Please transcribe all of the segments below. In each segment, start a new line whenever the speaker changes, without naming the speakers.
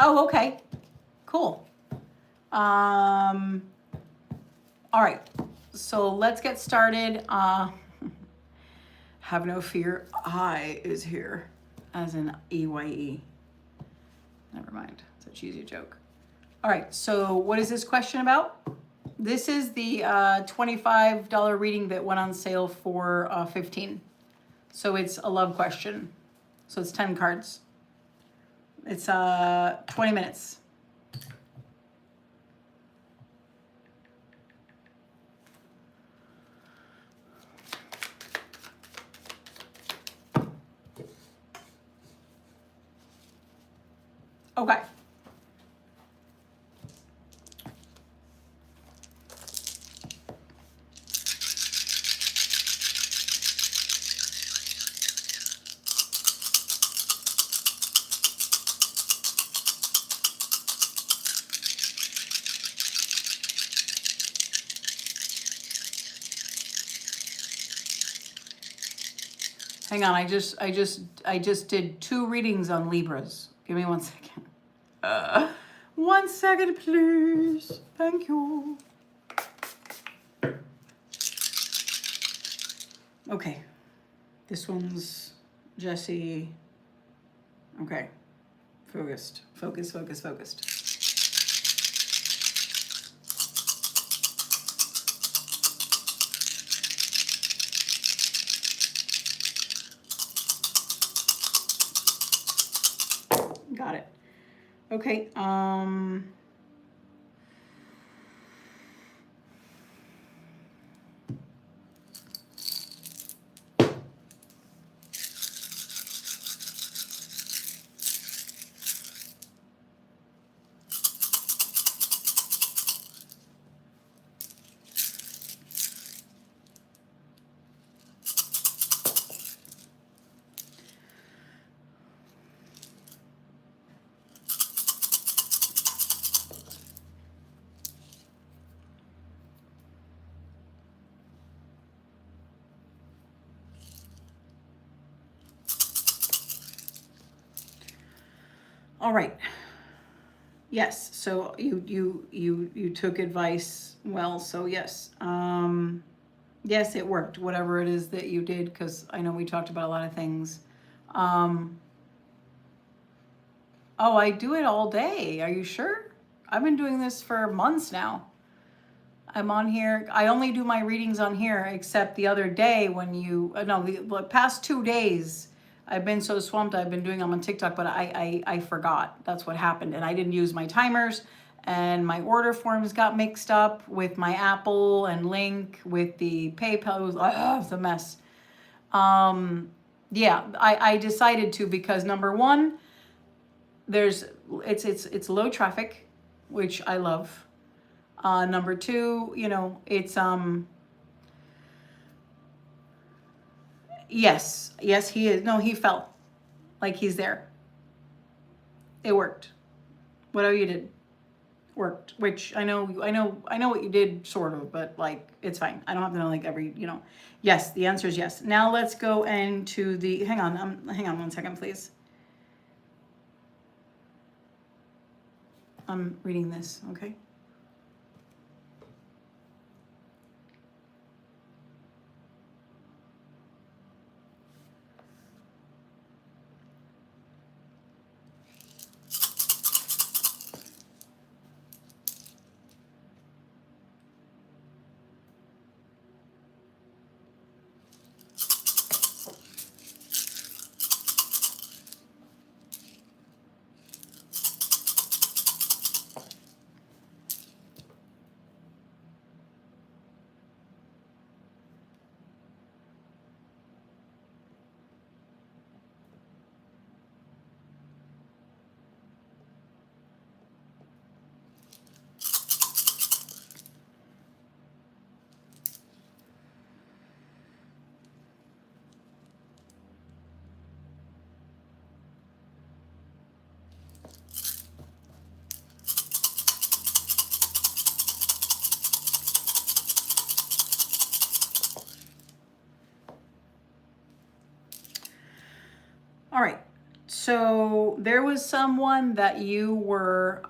Oh, okay. Cool. All right. So let's get started. Have no fear. I is here, as in EYE. Never mind. It's a cheesy joke. All right. So what is this question about? This is the $25 reading that went on sale for $15. So it's a love question. So it's 10 cards. It's 20 minutes. Okay. Hang on, I just did 2 readings on Libras. Give me 1 second. 1 second, please. Thank you. Okay. This one's Jesse. Okay. Focused. Focus, focus, focused. Got it. Okay. All right. Yes. So you took advice well. So yes. Yes, it worked. Whatever it is that you did, because I know we talked about a lot of things. Oh, I do it all day. Are you sure? I've been doing this for months now. I'm on here. I only do my readings on here, except the other day when you, no, the past 2 days, I've been so swamped. I've been doing them on TikTok, but I forgot. That's what happened. And I didn't use my timers, and my order forms got mixed up with my Apple and link with the PayPal. It was a mess. Yeah, I decided to, because number one, it's low traffic, which I love. Number two, it's yes, he is. No, he felt like he's there. It worked. Whatever you did worked, which I know what you did, sort of, but like, it's fine. I don't have to know like every, yes, the answer is yes. Now let's go into the, hang on 1 second, please. I'm reading this, okay? So there was someone that you were,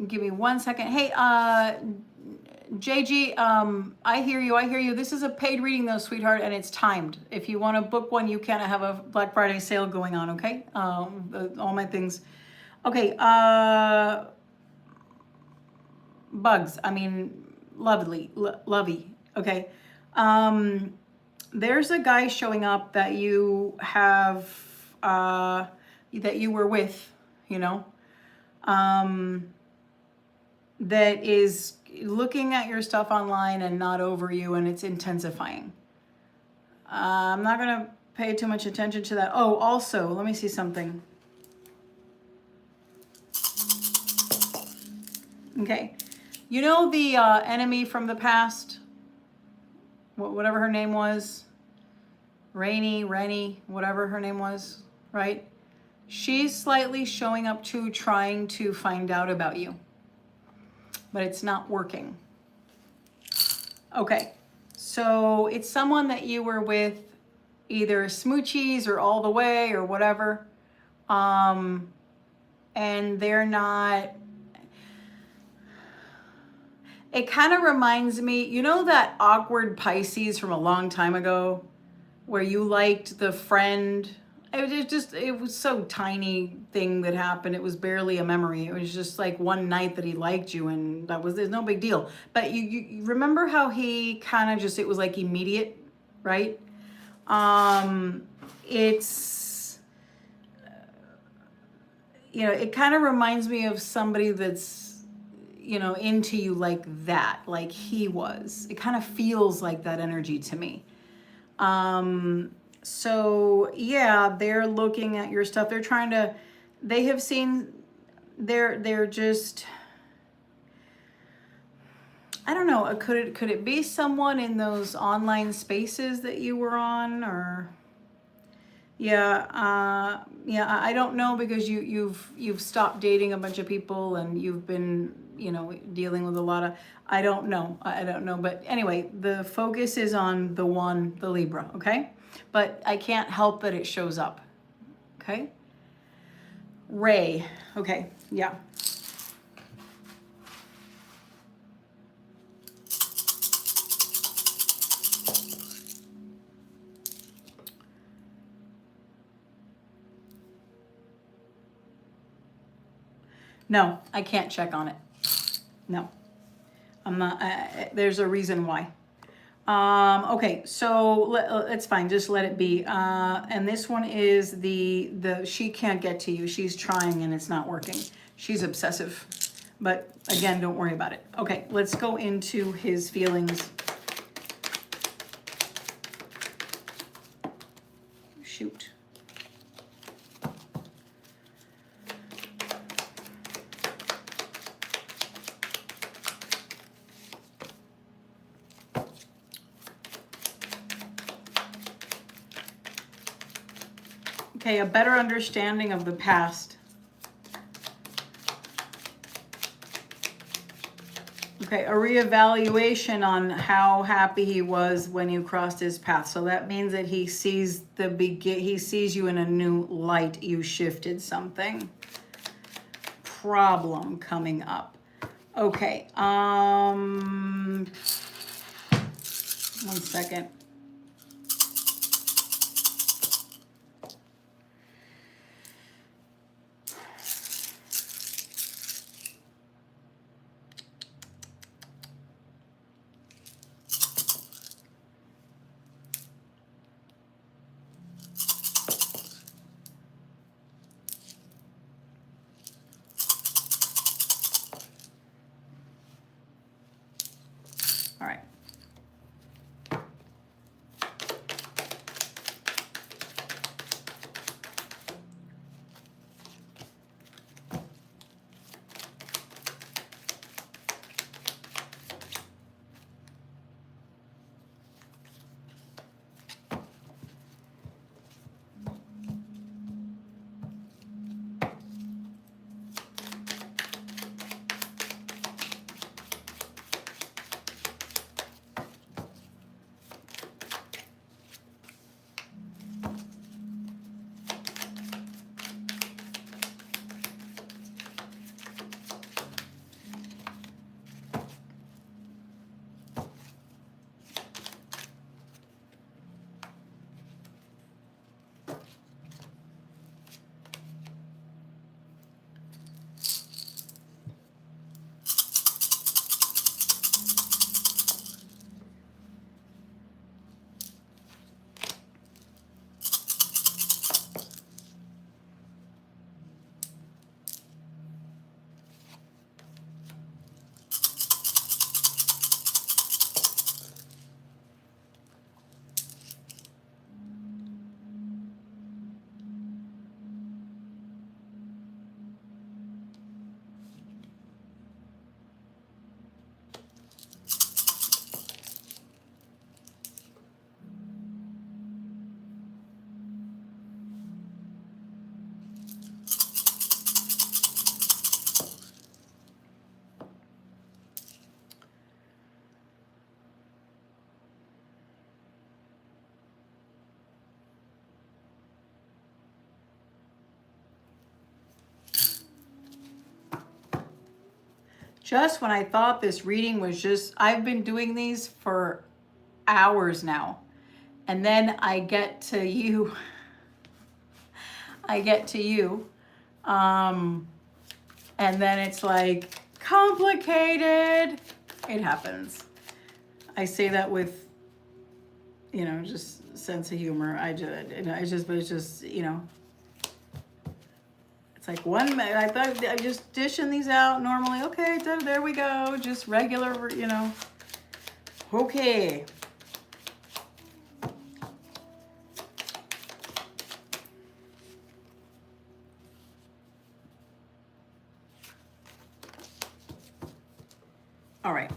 give me 1 second. Hey, JG, I hear you. This is a paid reading though, sweetheart, and it's timed. If you want to book one, you can. I have a Black Friday sale going on, okay? All my things. Okay, bugs, I mean, lovey, okay? There's a guy showing up that you have, that you were with, you know, that is looking at your stuff online and not over you, and it's intensifying. I'm not going to pay too much attention to that. Oh, also, let me see something. Okay. You know the enemy from the past? Whatever her name was? Rennie, whatever her name was, right? She's slightly showing up too, trying to find out about you. But it's not working. Okay. So it's someone that you were with, either smoochies or all the way or whatever. And they're not... It kind of reminds me, you know that awkward Pisces from a long time ago where you liked the friend? It was so tiny thing that happened. It was barely a memory. It was just like one night that he liked you, and there's no big deal. But you remember how he kind of just, it was like immediate, right? It's, you know, it kind of reminds me of somebody that's, you know, into you like that, like he was. It kind of feels like that energy to me. So yeah, they're looking at your stuff. They're trying to, they have seen, they're just, I don't know, could it be someone in those online spaces that you were on, or yeah, I don't know, because you've stopped dating a bunch of people and you've been, you know, dealing with a lot of, I don't know, but anyway, the focus is on the Libra, okay? But I can't help that it shows up, okay? Ray, okay, yeah. No, I can't check on it. No, I'm not, there's a reason why. Okay, so it's fine, just let it be. And this one is the she can't get to you. She's trying and it's not working. She's obsessive. But again, don't worry about it. Okay, let's go into his feelings. Shoot. Okay, a better understanding of the past. Okay, a reevaluation on how happy he was when you crossed his path. So that means that he sees he sees you in a new light. You shifted something. Problem coming up. Okay, 1 second. All right. Just when I thought this reading was just, I've been doing these for hours now. And then I get to you. I get to you. And then it's like complicated. It happens. I say that with, you know, just sense of humor. It's just, you know, it's like I thought I just dishing these out normally. Okay, there we go. Just regular, you know. Okay. All right.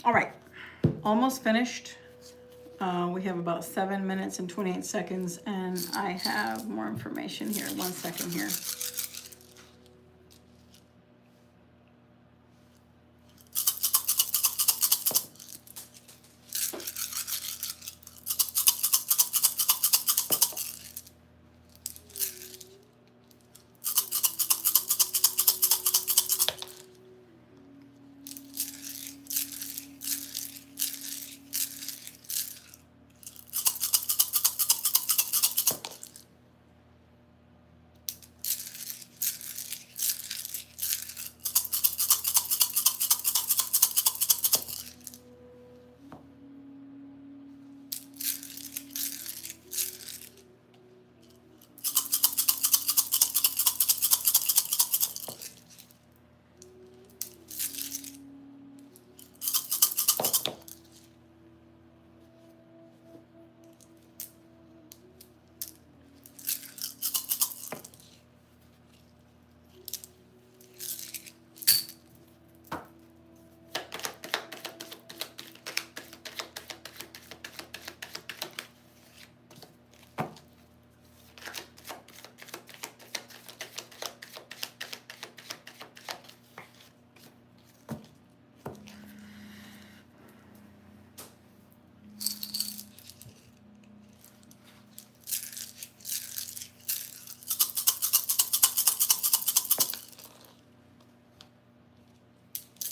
All right, almost finished. We have about 7 minutes and 28 seconds, and I have more information here. 1 second here.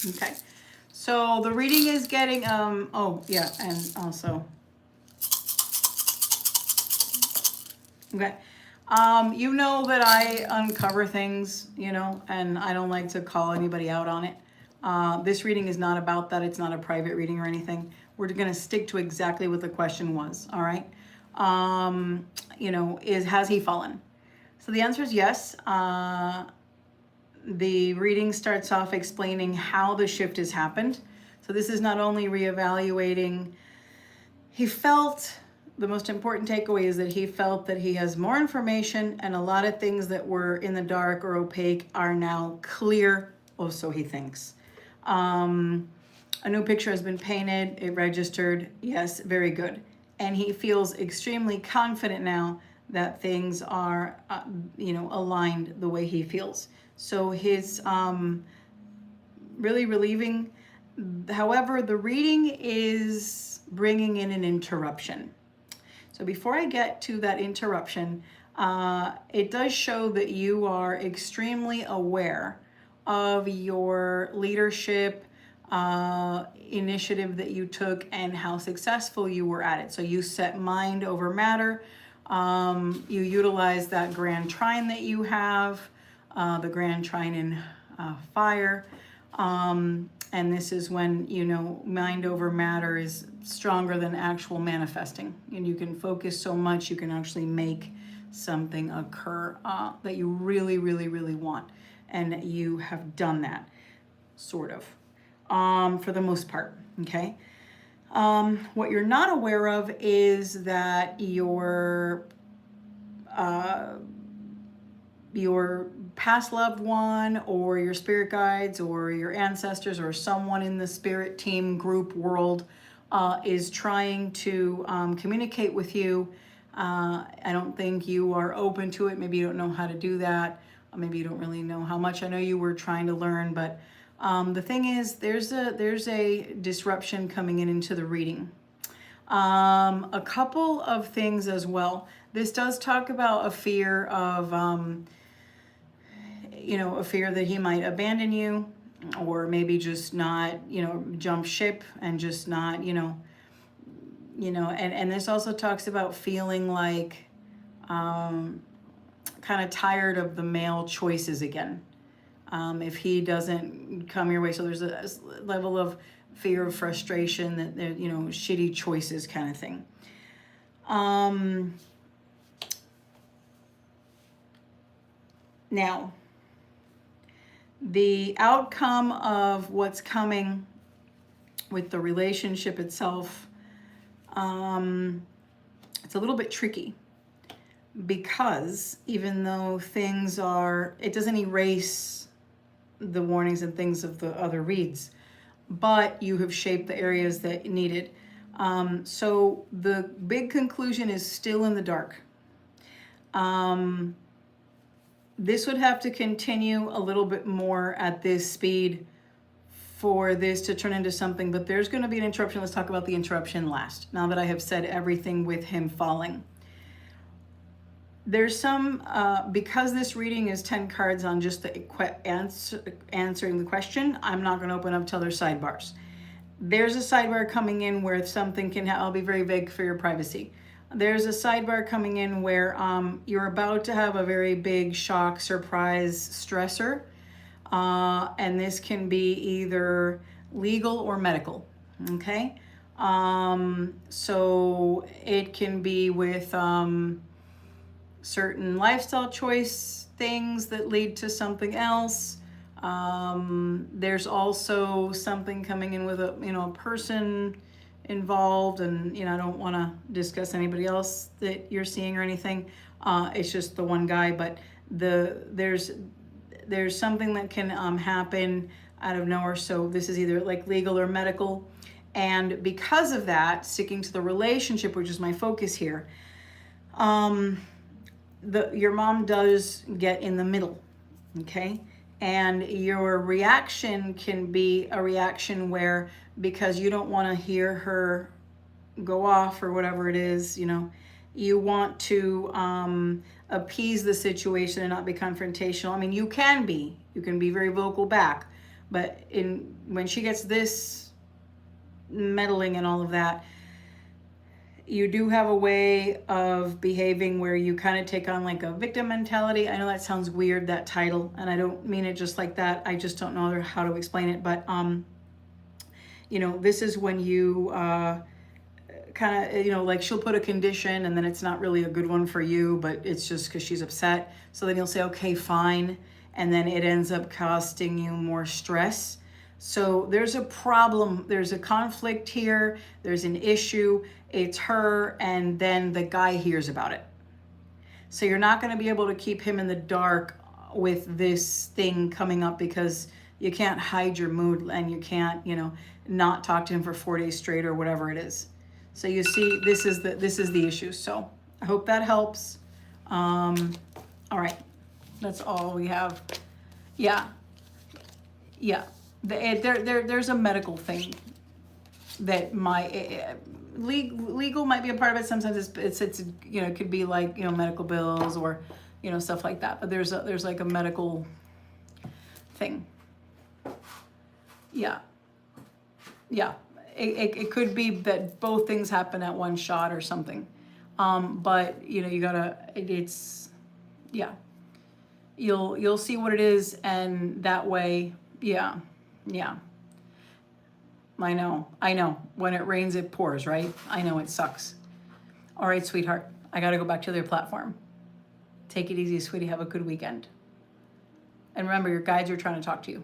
Okay, so the reading is getting, oh yeah, and also, okay, you know that I uncover things, you know, and I don't like to call anybody out on it. This reading is not about that. It's not a private reading or anything. We're going to stick to exactly what the question was, all right? You know, has he fallen? So the answer is yes. The reading starts off explaining how the shift has happened. So this is not only reevaluating, he felt, the most important takeaway is that he felt that he has more information, and a lot of things that were in the dark or opaque are now clear, or so he thinks. A new picture has been painted, it registered, yes, very good. And he feels extremely confident now that things are, you know, aligned the way he feels. So his really relieving. However, the reading is bringing in an interruption. So before I get to that interruption, it does show that you are extremely aware of your leadership, initiative that you took and how successful you were at it. So you set mind over matter. You utilize that grand trine that you have, the grand trine in fire. And this is when, you know, mind over matter is stronger than actual manifesting. And you can focus so much, you can actually make something occur that you really, really, really want. And you have done that, sort of, for the most part, okay? What you're not aware of is that your past loved one or your spirit guides or your ancestors or someone in the spirit team group world is trying to communicate with you. I don't think you are open to it. Maybe you don't know how to do that. Maybe you don't really know how much. I know you were trying to learn, but the thing is, there's a disruption coming into the reading. A couple of things as well. This does talk about a fear of, a fear that he might abandon you, or maybe just not, jump ship and just not, and this also talks about feeling like kind of tired of the male choices again. If he doesn't come your way. So there's a level of fear of frustration that, shitty choices kind of thing. Now, the outcome of what's coming with the relationship itself, it's a little bit tricky, because even though things are, it doesn't erase the warnings and things of the other reads, but you have shaped the areas that needed. So the big conclusion is still in the dark. This would have to continue a little bit more at this speed for this to turn into something, but there's going to be an interruption. Let's talk about the interruption last, now that I have said everything with him falling. There's some, because this reading is 10 cards on just the answering the question, I'm not going to open up till there's sidebars. There's a sidebar coming in where something can, I'll be very vague for your privacy. There's a sidebar coming in where you're about to have a very big shock, surprise, stressor. And this can be either legal or medical, okay? So it can be with certain lifestyle choice things that lead to something else. There's also something coming in with a person involved, and I don't want to discuss anybody else that you're seeing or anything. It's just the one guy, but there's something that can happen out of nowhere. So this is either like legal or medical, and because of that, sticking to the relationship, which is my focus here, your mom does get in the middle, okay? And your reaction can be a reaction where, because you don't want to hear her go off or whatever it is, you want to appease the situation and not be confrontational. I mean, you can be very vocal back, but when she gets this meddling and all of that, you do have a way of behaving where you kind of take on like a victim mentality. I know that sounds weird, that title, and I don't mean it just like that. I just don't know how to explain it. But, this is when you kind of, like she'll put a condition and then it's not really a good one for you, but it's just because she's upset. So then you'll say, okay, fine. And then it ends up costing you more stress. So there's a problem, there's a conflict here, there's an issue, it's her, and then the guy hears about it. So you're not going to be able to keep him in the dark with this thing coming up, because you can't hide your mood, and you can't, not talk to him for 4 days straight or whatever it is. So you see, this is the issue. So I hope that helps. All right, that's all we have. Yeah. There's a medical thing that legal might be a part of it. Sometimes it's it could be like medical bills or stuff like that. But there's like a medical thing. Yeah. Yeah, it could be that both things happen at one shot or something. But you know, you gotta, it's, yeah, you'll see what it is, and that way, yeah, yeah. I know. When it rains, it pours, right? I know it sucks. All right, sweetheart, I gotta go back to their platform. Take it easy, sweetie. Have a good weekend. And remember, your guides are trying to talk to you.